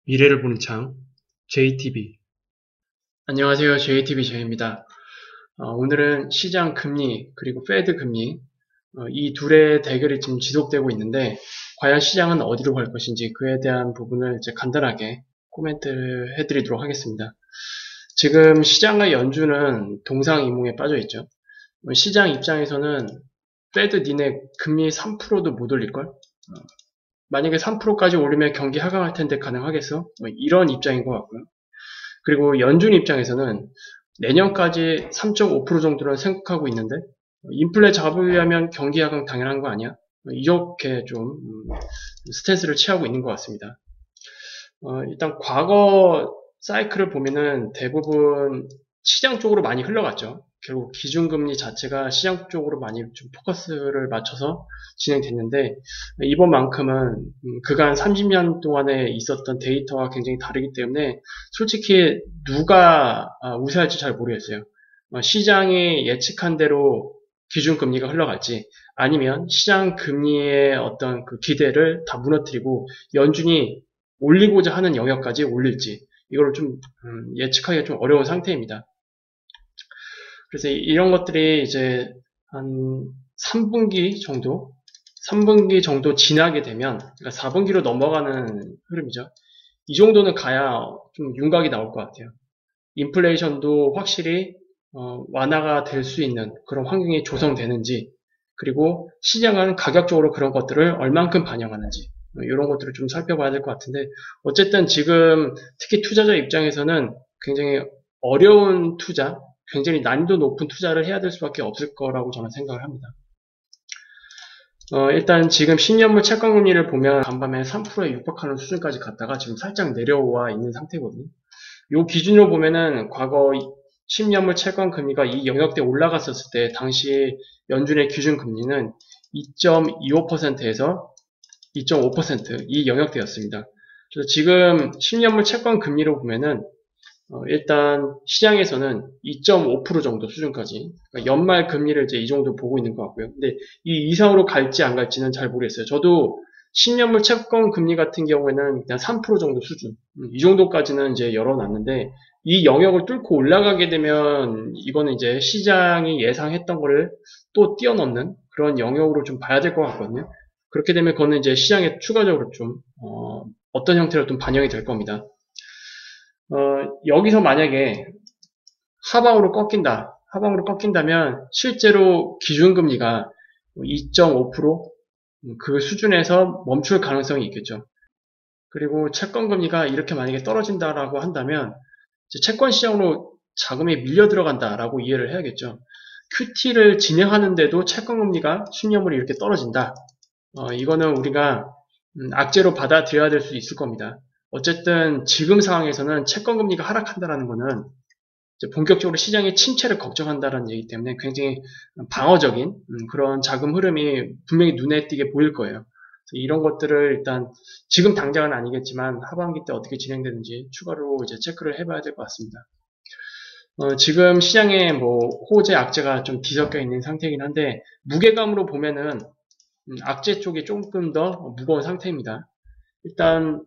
미래를 보는 창, JTB. 안녕하세요. JTB 제이입니다. 오늘은 시장 금리, 그리고 페드 금리, 이 둘의 대결이 지금 지속되고 있는데, 과연 시장은 어디로 갈 것인지 그에 대한 부분을 이제 간단하게 코멘트 해드리도록 하겠습니다. 지금 시장과 연준은 동상이몽에 빠져 있죠. 시장 입장에서는 페드 니네 금리 3%도 못 올릴걸? 만약에 3%까지 올리면 경기 하강할 텐데 가능하겠어? 이런 입장인 것 같고요. 그리고 연준 입장에서는 내년까지 3.5% 정도를 생각하고 있는데 인플레 잡으려면 경기 하강 당연한 거 아니야? 이렇게 좀 스탠스를 취하고 있는 것 같습니다. 일단 과거 사이클을 보면은 대부분 시장 쪽으로 많이 흘러갔죠. 결국 기준금리 자체가 시장 쪽으로 많이 좀 포커스를 맞춰서 진행됐는데 이번만큼은 그간 30년 동안에 있었던 데이터와 굉장히 다르기 때문에 솔직히 누가 우세할지 잘 모르겠어요. 시장이 예측한 대로 기준금리가 흘러갈지 아니면 시장 금리의 어떤 그 기대를 다 무너뜨리고 연준이 올리고자 하는 영역까지 올릴지 이걸 좀 예측하기가 좀 어려운 상태입니다. 그래서 이런 것들이 이제 한 3분기 정도 지나게 되면, 그러니까 4분기로 넘어가는 흐름이죠. 이 정도는 가야 좀 윤곽이 나올 것 같아요. 인플레이션도 확실히 완화가 될 수 있는 그런 환경이 조성되는지, 그리고 시장은 가격적으로 그런 것들을 얼만큼 반영하는지, 이런 것들을 좀 살펴봐야 될 것 같은데, 어쨌든 지금 특히 투자자 입장에서는 굉장히 어려운 투자, 굉장히 난이도 높은 투자를 해야 될 수밖에 없을 거라고 저는 생각을 합니다. 일단 지금 10년물 채권금리를 보면 간밤에 3%에 육박하는 수준까지 갔다가 지금 살짝 내려와 있는 상태거든요. 이 기준으로 보면은 과거 10년물 채권 금리가 이 영역대 올라갔었을 때 당시 연준의 기준 금리는 2.25%에서 2.5%이 영역대였습니다. 그래서 지금 10년물 채권 금리로 보면은 일단 시장에서는 2.5% 정도 수준까지 그러니까 연말 금리를 이제 이 정도 보고 있는 것 같고요. 근데 이 이상으로 갈지 안 갈지는 잘 모르겠어요. 저도 10년물 채권 금리 같은 경우에는 그냥 3% 정도 수준 이 정도까지는 이제 열어놨는데 이 영역을 뚫고 올라가게 되면 이거는 이제 시장이 예상했던 거를 또 뛰어넘는 그런 영역으로 좀 봐야 될 것 같거든요. 그렇게 되면 그거는 이제 시장에 추가적으로 좀 어떤 형태로 좀 반영이 될 겁니다. 여기서 만약에 하방으로 꺾인다면 실제로 기준금리가 2.5%그 수준에서 멈출 가능성이 있겠죠. 그리고 채권금리가 이렇게 만약에 떨어진다라고 한다면 채권 시장으로 자금이 밀려 들어간다라고 이해를 해야겠죠. QT를 진행하는데도 채권금리가 10년물이 이렇게 떨어진다. 이거는 우리가 악재로 받아들여야 될 수 있을 겁니다. 어쨌든 지금 상황에서는 채권금리가 하락한다는 것은 본격적으로 시장의 침체를 걱정한다는 얘기 때문에 굉장히 방어적인 그런 자금 흐름이 분명히 눈에 띄게 보일 거예요. 이런 것들을 일단 지금 당장은 아니겠지만 하반기 때 어떻게 진행되는지 추가로 이제 체크를 해봐야 될 것 같습니다. 지금 시장에 뭐 호재, 악재가 좀 뒤섞여 있는 상태이긴 한데 무게감으로 보면은 악재 쪽이 조금 더 무거운 상태입니다. 일단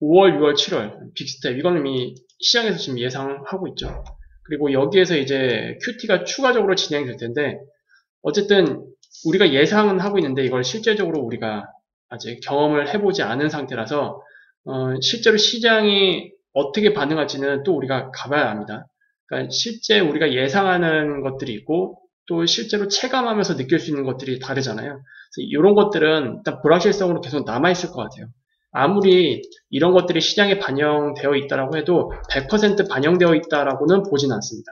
5월, 6월, 7월 빅스텝 이거는 이미 시장에서 지금 예상하고 있죠. 그리고 여기에서 이제 QT가 추가적으로 진행될 텐데 어쨌든 우리가 예상은 하고 있는데 이걸 실제적으로 우리가 아직 경험을 해보지 않은 상태라서 실제로 시장이 어떻게 반응할지는 또 우리가 가봐야 합니다. 그러니까 실제 우리가 예상하는 것들이 있고 또 실제로 체감하면서 느낄 수 있는 것들이 다르잖아요. 그래서 이런 것들은 일단 불확실성으로 계속 남아있을 것 같아요. 아무리 이런 것들이 시장에 반영되어 있다라고 해도 100% 반영되어 있다라고는 보진 않습니다.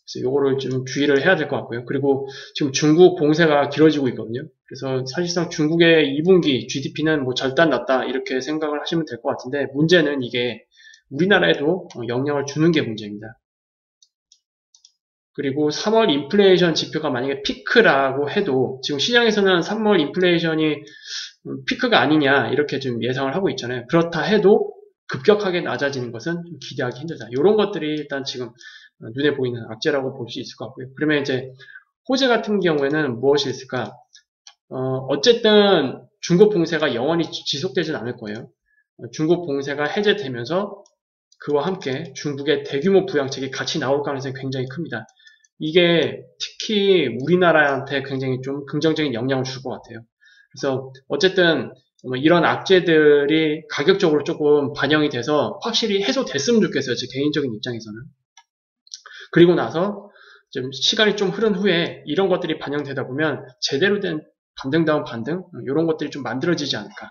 그래서 요거를 좀 주의를 해야 될 것 같고요. 그리고 지금 중국 봉쇄가 길어지고 있거든요. 그래서 사실상 중국의 2분기 GDP는 뭐 절단 났다 이렇게 생각을 하시면 될 것 같은데 문제는 이게 우리나라에도 영향을 주는 게 문제입니다. 그리고 3월 인플레이션 지표가 만약에 피크라고 해도 지금 시장에서는 3월 인플레이션이 피크가 아니냐 이렇게 좀 예상을 하고 있잖아요. 그렇다 해도 급격하게 낮아지는 것은 좀 기대하기 힘들다. 이런 것들이 일단 지금 눈에 보이는 악재라고 볼 수 있을 것 같고요. 그러면 이제 호재 같은 경우에는 무엇이 있을까? 어쨌든 중국 봉쇄가 영원히 지속되진 않을 거예요. 중국 봉쇄가 해제되면서 그와 함께 중국의 대규모 부양책이 같이 나올 가능성이 굉장히 큽니다. 이게 특히 우리나라한테 굉장히 좀 긍정적인 영향을 줄 것 같아요. 그래서 어쨌든 이런 악재들이 가격적으로 조금 반영이 돼서 확실히 해소됐으면 좋겠어요. 제 개인적인 입장에서는. 그리고 나서 좀 시간이 좀 흐른 후에 이런 것들이 반영되다 보면 제대로 된 반등다운 반등 이런 것들이 좀 만들어지지 않을까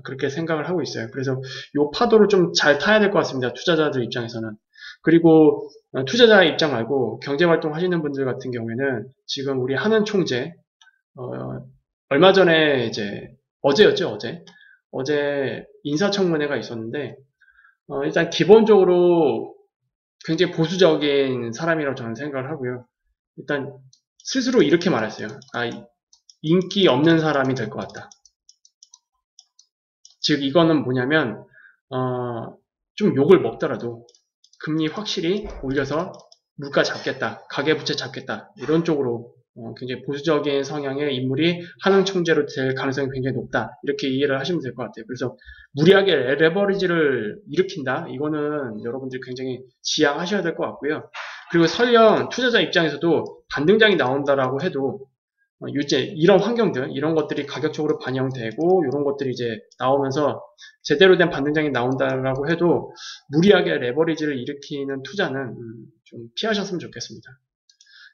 그렇게 생각을 하고 있어요. 그래서 이 파도를 좀 잘 타야 될 것 같습니다. 투자자들 입장에서는. 그리고 투자자 입장 말고 경제활동 하시는 분들 같은 경우에는 지금 우리 한은 총재 얼마 전에 이제 어제였죠, 어제 인사청문회가 있었는데 일단 기본적으로 굉장히 보수적인 사람이라고 저는 생각을 하고요. 일단 스스로 이렇게 말했어요. 인기 없는 사람이 될 것 같다. 즉 이거는 뭐냐면 좀 욕을 먹더라도 금리 확실히 올려서 물가 잡겠다, 가계부채 잡겠다 이런 쪽으로 굉장히 보수적인 성향의 인물이 한흥 총재로 될 가능성이 굉장히 높다 이렇게 이해를 하시면 될 것 같아요. 그래서 무리하게 레버리지를 일으킨다 이거는 여러분들이 굉장히 지양하셔야 될 것 같고요. 그리고 설령 투자자 입장에서도 반등장이 나온다라고 해도 이제 이런 환경들, 이런 것들이 가격적으로 반영되고 이런 것들이 이제 나오면서 제대로 된 반등장이 나온다라고 해도 무리하게 레버리지를 일으키는 투자는 좀 피하셨으면 좋겠습니다.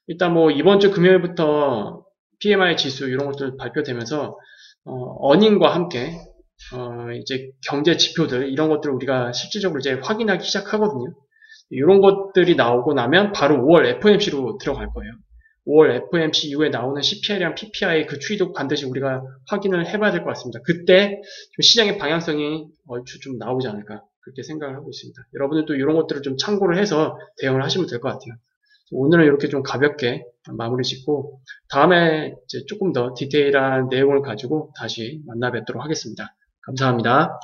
일단 뭐 이번 주 금요일부터 PMI 지수 이런 것들 발표되면서 어닝과 함께 이제 경제 지표들 이런 것들을 우리가 실질적으로 이제 확인하기 시작하거든요. 이런 것들이 나오고 나면 바로 5월 FOMC로 들어갈 거예요. 5월 FOMC 이후에 나오는 CPI랑 PPI 그 추이도 반드시 우리가 확인을 해봐야 될 것 같습니다. 그때 좀 시장의 방향성이 얼추 좀 나오지 않을까 그렇게 생각을 하고 있습니다. 여러분들도 이런 것들을 좀 참고를 해서 대응을 하시면 될 것 같아요. 오늘은 이렇게 좀 가볍게 마무리 짓고 다음에 이제 조금 더 디테일한 내용을 가지고 다시 만나 뵙도록 하겠습니다. 감사합니다.